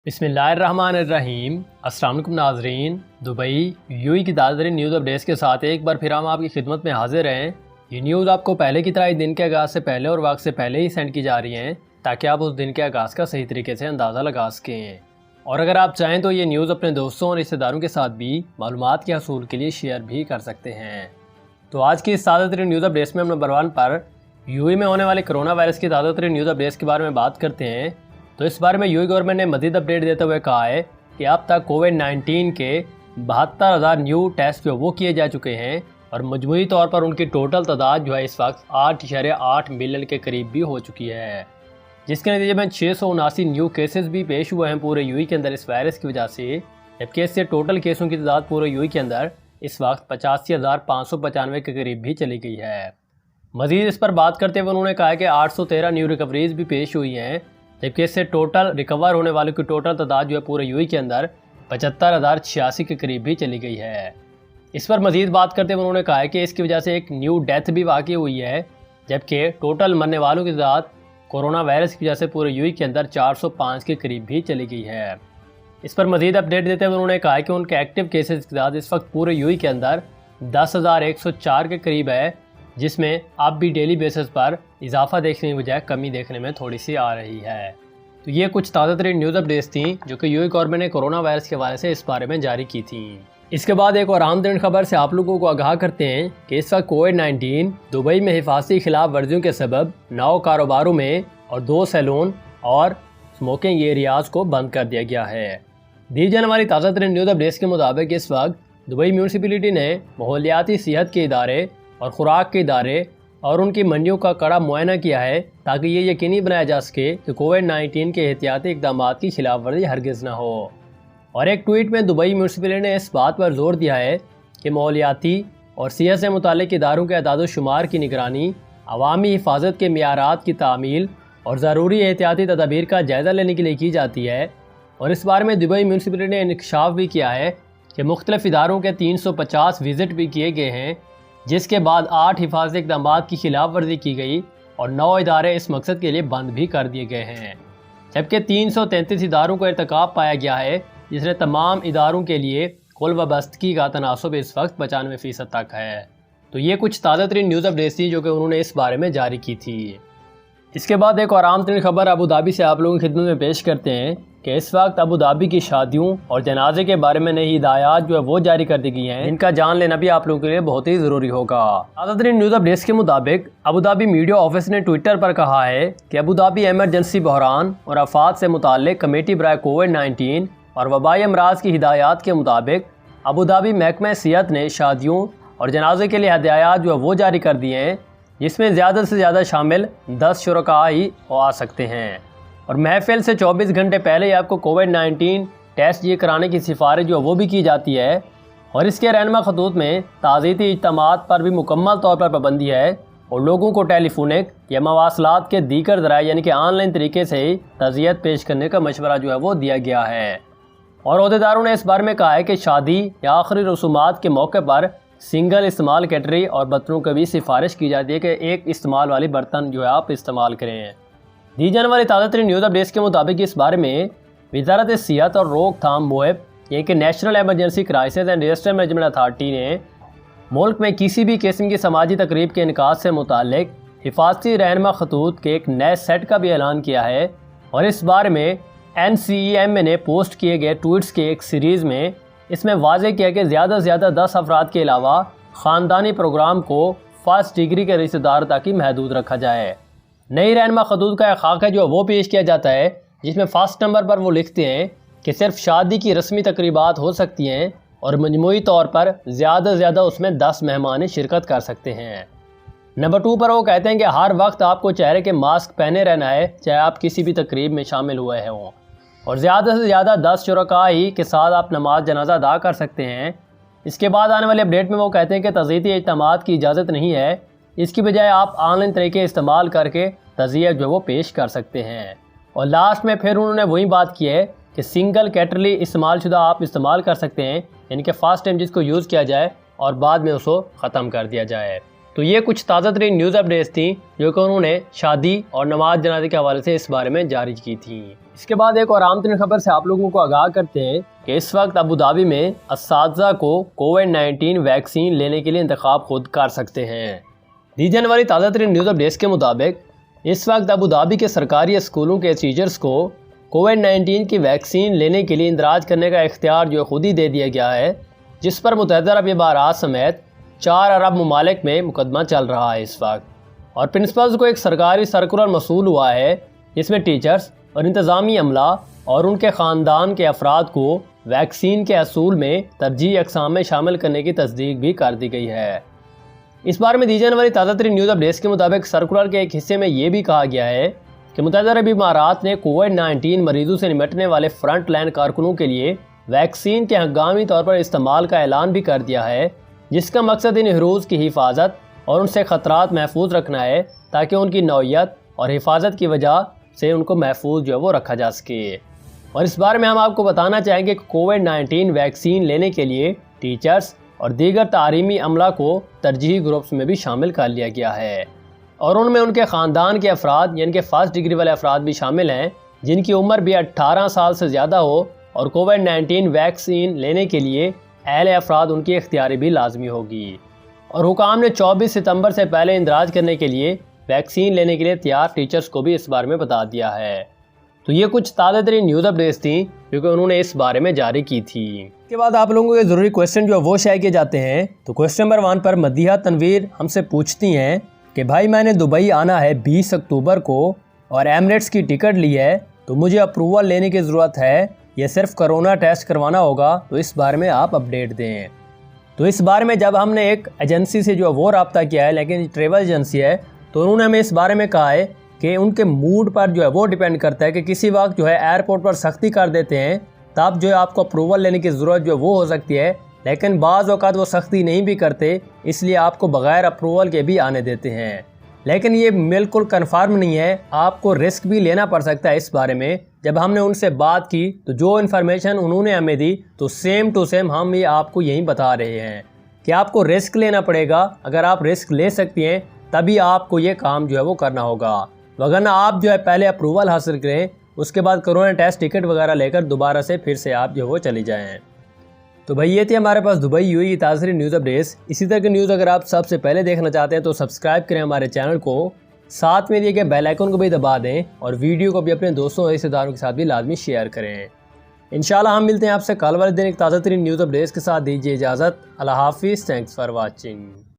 بسم اللہ الرحمن الرحیم۔ السلام علیکم ناظرین، دبئی یو کی تازہ ترین نیوز اپڈیٹس کے ساتھ ایک بار پھر ہم آپ کی خدمت میں حاضر ہیں۔ یہ نیوز آپ کو پہلے کی طرح دن کے آغاز سے پہلے اور وقت سے پہلے ہی سینڈ کی جا رہی ہیں تاکہ آپ اس دن کے آغاز کا صحیح طریقے سے اندازہ لگا سکیں، اور اگر آپ چاہیں تو یہ نیوز اپنے دوستوں اور رشتہ داروں کے ساتھ بھی معلومات کے حصول کے لیے شیئر بھی کر سکتے ہیں۔ تو آج کی اس تازہ ترین نیوز اپڈیٹس میں ہم نمبر 1 پر یو میں ہونے والے کرونا وائرس کی تازہ ترین نیوز اپڈیٹس کے بارے میں بات کرتے ہیں۔ تو اس بارے میں یو گورنمنٹ نے مزید اپڈیٹ دیتے ہوئے کہا ہے کہ اب تک کووڈ-19 کے 72,000 نیو ٹیسٹ جو وہ کیے جا چکے ہیں، اور مجموعی طور پر ان کی ٹوٹل تعداد جو ہے اس وقت 8.8 ملین کے قریب بھی ہو چکی ہے، جس کے نتیجے میں 679 نیو کیسز بھی پیش ہوئے ہیں پورے یو کے اندر اس وائرس کی وجہ سے، جبکہ اس سے ٹوٹل کیسوں کی تعداد پورے یو کے اندر اس وقت 85,595 کے قریب بھی چلی گئی ہے۔ مزید اس پر بات کرتے ہوئے انہوں نے کہا کہ 813 نیو ریکوریز بھی پیش ہوئی ہیں، جبکہ اس سے ٹوٹل ریکور ہونے والوں کی ٹوٹل تعداد جو ہے پورے یو کے اندر 75,086 کے قریب بھی چلی گئی ہے۔ اس پر مزید بات کرتے ہوئے انہوں نے کہا کہ اس کی وجہ سے ایک نیو ڈیتھ بھی واقع ہوئی ہے، جبکہ ٹوٹل مرنے والوں کی تعداد کورونا وائرس کی وجہ سے پورے یو کے اندر 405 کے قریب بھی چلی گئی ہے۔ اس پر مزید اپڈیٹ دیتے ہوئے انہوں نے کہا کہ ان کے ایکٹیو کیسز کی تعداد اس وقت پورے یو کے اندر 10,104 کے قریب ہے، جس میں اب بھی ڈیلی بیسس پر اضافہ دیکھنے کی بجائے کمی دیکھنے میں تھوڑی سی آ رہی ہے۔ تو یہ کچھ تازہ ترین نیوز اپڈیٹس تھیں جو کہ یو گورنمنٹ نے کورونا وائرس کے حوالے سے اس بارے میں جاری کی تھیں۔ اس کے بعد ایک اور اہم ترین خبر سے آپ لوگوں کو آگاہ کرتے ہیں کہ اس وقت کووڈ-19 دبئی میں حفاظتی خلاف ورزیوں کے سبب 9 کاروباروں میں اور 2 سیلون اور اسموکنگ ایریاز کو بند کر دیا گیا ہے۔ دی جانے والی تازہ ترین نیوز اپڈیٹس کے مطابق اس وقت دبئی میونسپلٹی نے ماحولیاتی صحت کے ادارے اور خوراک کے ادارے اور ان کی منڈیوں کا کڑا معائنہ کیا ہے تاکہ یہ یقینی بنایا جا سکے کہ کووڈ-19 کے احتیاطی اقدامات کی خلاف ورزی ہرگز نہ ہو۔ اور ایک ٹویٹ میں دبئی میونسپلٹی نے اس بات پر زور دیا ہے کہ ماحولیاتی اور صحت سے متعلق اداروں کے اعداد و شمار کی نگرانی، عوامی حفاظت کے معیارات کی تعمیل اور ضروری احتیاطی تدابیر کا جائزہ لینے کے لیے کی جاتی ہے۔ اور اس بارے میں دبئی میونسپلٹی نے انکشاف بھی کیا ہے کہ مختلف اداروں کے 350 وزٹ بھی کیے گئے ہیں، جس کے بعد 8 حفاظتی اقدامات کی خلاف ورزی کی گئی اور 9 ادارے اس مقصد کے لیے بند بھی کر دیے گئے ہیں، جبکہ 333 اداروں کو ارتکاب پایا گیا ہے، جس نے تمام اداروں کے لیے کل وابستگی کا تناسب اس وقت 95% تک ہے۔ تو یہ کچھ تازہ ترین نیوز اپڈیٹس تھی جو کہ انہوں نے اس بارے میں جاری کی تھی۔ اس کے بعد ایک اور عام ترین خبر ابوظہبی سے آپ لوگوں کی خدمت میں پیش کرتے ہیں کہ اس وقت ابوظہبی کی شادیوں اور جنازے کے بارے میں نئی ہدایات جو ہے وہ جاری کر دی گئی ہیں، ان کا جان لینا بھی آپ لوگوں کے لیے بہت ہی ضروری ہوگا۔ تازہ ترین نیوز اپڈیٹس کے مطابق ابوظہبی میڈیا آفس نے ٹویٹر پر کہا ہے کہ ابوظہبی ایمرجنسی بحران اور آفات سے متعلق کمیٹی برائے کووڈ-19 اور وبائی امراض کی ہدایات کے مطابق ابوظہبی محکمہ صحت نے شادیوں اور جنازے کے لیے ہدایات جو ہے وہ جاری کر دیے ہیں، جس میں زیادہ سے زیادہ شامل 10 شرکاء ہی آ سکتے ہیں، اور محفل سے 24 گھنٹے پہلے ہی آپ کو کووڈ-19 ٹیسٹ یہ کرانے کی سفارش جو وہ بھی کی جاتی ہے، اور اس کے رہنما خطوط میں تعزیتی اجتماعات پر بھی مکمل طور پر پابندی ہے، اور لوگوں کو ٹیلی فونک یا مواصلات کے دیگر ذرائع یعنی کہ آن لائن طریقے سے ہی تعزیت پیش کرنے کا مشورہ جو ہے وہ دیا گیا ہے۔ اور عہدیداروں نے اس بارے میں کہا ہے کہ شادی یا آخری رسومات کے موقع پر سنگل استعمال کیٹری اور برتنوں کی بھی سفارش کی جاتی ہے کہ ایک استعمال والی برتن جو ہے آپ استعمال کریں۔ دی جانے والی تازہ ترین نیوز اپڈیٹس کے مطابق اس بارے میں وزارت صحت اور روک تھام مہم یعنی کہ national emergency crisis and disaster management authority نے ملک میں کسی بھی قسم کی سماجی تقریب کے انعقاد سے متعلق حفاظتی رہنما خطوط کے ایک نئے سیٹ کا بھی اعلان کیا ہے، اور اس بارے میں NCEMA نے پوسٹ کیے گئے ٹویٹس کے ایک سیریز میں اس میں واضح کیا کہ زیادہ سے زیادہ 10 افراد کے علاوہ خاندانی پروگرام کو فرسٹ ڈگری کے رشتہ دار تک ہی محدود رکھا جائے۔ نئی رہنما خطوط کا ایک خاکہ جو وہ پیش کیا جاتا ہے، جس میں فرسٹ نمبر پر وہ لکھتے ہیں کہ صرف شادی کی رسمی تقریبات ہو سکتی ہیں اور مجموعی طور پر زیادہ سے زیادہ اس میں 10 مہمان شرکت کر سکتے ہیں۔ نمبر 2 پر وہ کہتے ہیں کہ ہر وقت آپ کو چہرے کے ماسک پہنے رہنا ہے چاہے آپ کسی بھی تقریب میں شامل ہوئے ہوں، اور زیادہ سے زیادہ 10 شرکاء ہی کے ساتھ آپ نماز جنازہ ادا کر سکتے ہیں۔ اس کے بعد آنے والے اپڈیٹ میں وہ کہتے ہیں کہ تعزیتی اجتماعات کی اجازت نہیں ہے، اس کی بجائے آپ آن لائن طریقے استعمال کر کے تعزیت جو وہ پیش کر سکتے ہیں۔ اور لاسٹ میں پھر انہوں نے وہی بات کی ہے کہ سنگل کیٹرلی استعمال شدہ آپ استعمال کر سکتے ہیں، یعنی کہ فرسٹ ٹائم جس کو یوز کیا جائے اور بعد میں اس کو ختم کر دیا جائے۔ تو یہ کچھ تازہ ترین نیوز اپڈیٹس تھیں جو کہ انہوں نے شادی اور نماز جنازے کے حوالے سے اس بارے میں جاری کی تھیں۔ اس کے بعد ایک اور عام ترین خبر سے آپ لوگوں کو آگاہ کرتے ہیں کہ اس وقت ابوظہبی میں اساتذہ کو کووڈ-19 ویکسین لینے کے لیے انتخاب خود کر سکتے ہیں۔ دی جانے والی تازہ ترین نیوز اپڈیٹس کے مطابق اس وقت ابوظہبی کے سرکاری اسکولوں کے ٹیچرز کو کووڈ-19 کی ویکسین لینے کے لیے اندراج کرنے کا اختیار جو خود ہی دے دیا گیا ہے، جس پر متحدہ عرب امارات سمیت 4 عرب ممالک میں مقدمہ چل رہا ہے اس وقت، اور پرنسپلز کو ایک سرکاری سرکولر موصول ہوا ہے جس میں ٹیچرز اور انتظامی عملہ اور ان کے خاندان کے افراد کو ویکسین کے حصول میں ترجیحی اقسام میں شامل کرنے کی تصدیق بھی کر دی گئی ہے۔ اس بارے میں دی جانے والی تازہ ترین نیوز اپڈیٹس کے مطابق سرکولر کے ایک حصے میں یہ بھی کہا گیا ہے کہ متحدہ عرب امارات نے کووڈ-19 مریضوں سے نمٹنے والے فرنٹ لائن کارکنوں کے لیے ویکسین کے ہنگامی طور پر استعمال کا اعلان بھی کر دیا ہے، جس کا مقصد ان حروز کی حفاظت اور ان سے خطرات محفوظ رکھنا ہے تاکہ ان کی نوعیت اور حفاظت کی وجہ سے ان کو محفوظ جو ہے وہ رکھا جا سکے۔ اور اس بارے میں ہم آپ کو بتانا چاہیں گے کہ کووڈ-19 ویکسین لینے کے لیے ٹیچرز اور دیگر تعلیمی عملہ کو ترجیحی گروپس میں بھی شامل کر لیا گیا ہے، اور ان میں ان کے خاندان کے افراد یعنی کہ فرسٹ ڈگری والے افراد بھی شامل ہیں جن کی عمر بھی 18 سال سے زیادہ ہو، اور کووڈ-19 ویکسین لینے کے لیے اہل افراد ان کی اختیاری بھی لازمی ہوگی۔ اور حکام نے 24 ستمبر سے پہلے اندراج کرنے کے لیے ویکسین لینے کے لیے تیار ٹیچرز کو بھی اس بارے میں بتا دیا ہے۔ تو یہ کچھ تازہ ترین نیوز اپڈیٹس تھیں جو کہ انہوں نے اس بارے میں جاری کی تھی۔ اس کے بعد آپ لوگوں کے ضروری کویسچن جو وہ شائع کیے جاتے ہیں، تو کویسچن نمبر 1 پر مدیحہ تنویر ہم سے پوچھتی ہیں کہ بھائی میں نے دبئی آنا ہے 20 اکتوبر کو اور ایمریٹس کی ٹکٹ لی ہے، تو مجھے اپروول لینے کی ضرورت ہے یا صرف کرونا ٹیسٹ کروانا ہوگا؟ تو اس بارے میں آپ اپڈیٹ دیں۔ تو اس بارے میں جب ہم نے ایک ایجنسی سے جو وہ رابطہ کیا ہے، لیکن ٹریول ایجنسی ہے، تو انہوں نے ہمیں اس بارے میں کہا ہے کہ ان کے موڈ پر جو ہے وہ ڈیپینڈ کرتا ہے کہ کسی وقت جو ہے ایئرپورٹ پر سختی کر دیتے ہیں تب جو ہے آپ کو اپروول لینے کی ضرورت جو وہ ہو سکتی ہے، لیکن بعض اوقات وہ سختی نہیں بھی کرتے، اس لیے آپ کو بغیر اپروول کے بھی آنے دیتے ہیں۔ لیکن یہ بالکل کنفرم نہیں ہے، آپ کو رسک بھی لینا پڑ سکتا ہے۔ اس بارے میں جب ہم نے ان سے بات کی تو جو انفارمیشن انہوں نے ہمیں دی تو سیم ٹو سیم ہم یہ آپ کو یہی بتا رہے ہیں کہ آپ کو رسک لینا پڑے گا۔ اگر آپ رسک لے سکتی ہیں تبھی آپ کو یہ کام جو ہے وہ کرنا ہوگا، وگرنہ آپ جو ہے پہلے اپروول حاصل کریں، اس کے بعد کرونا ٹیسٹ ٹکٹ وغیرہ لے کر دوبارہ سے پھر سے آپ جو وہ چلی جائیں۔ تو بھائی یہ تھی ہمارے پاس دبئی یو اے کی تازہ نیوز اپڈیٹس۔ اسی طرح کی نیوز اگر آپ سب سے پہلے دیکھنا چاہتے ہیں تو سبسکرائب کریں ہمارے چینل کو، ساتھ میں دیے گئے بیل آئیکن کو بھی دبا دیں، اور ویڈیو کو بھی اپنے دوستوں اور رشتہ داروں کے ساتھ بھی لازمی شیئر کریں۔ انشاءاللہ ہم ملتے ہیں آپ سے کل والے دن ایک تازہ ترین نیوز اپڈیٹس کے ساتھ۔ دیجیے اجازت، اللہ حافظ، تھینکس فار واچنگ۔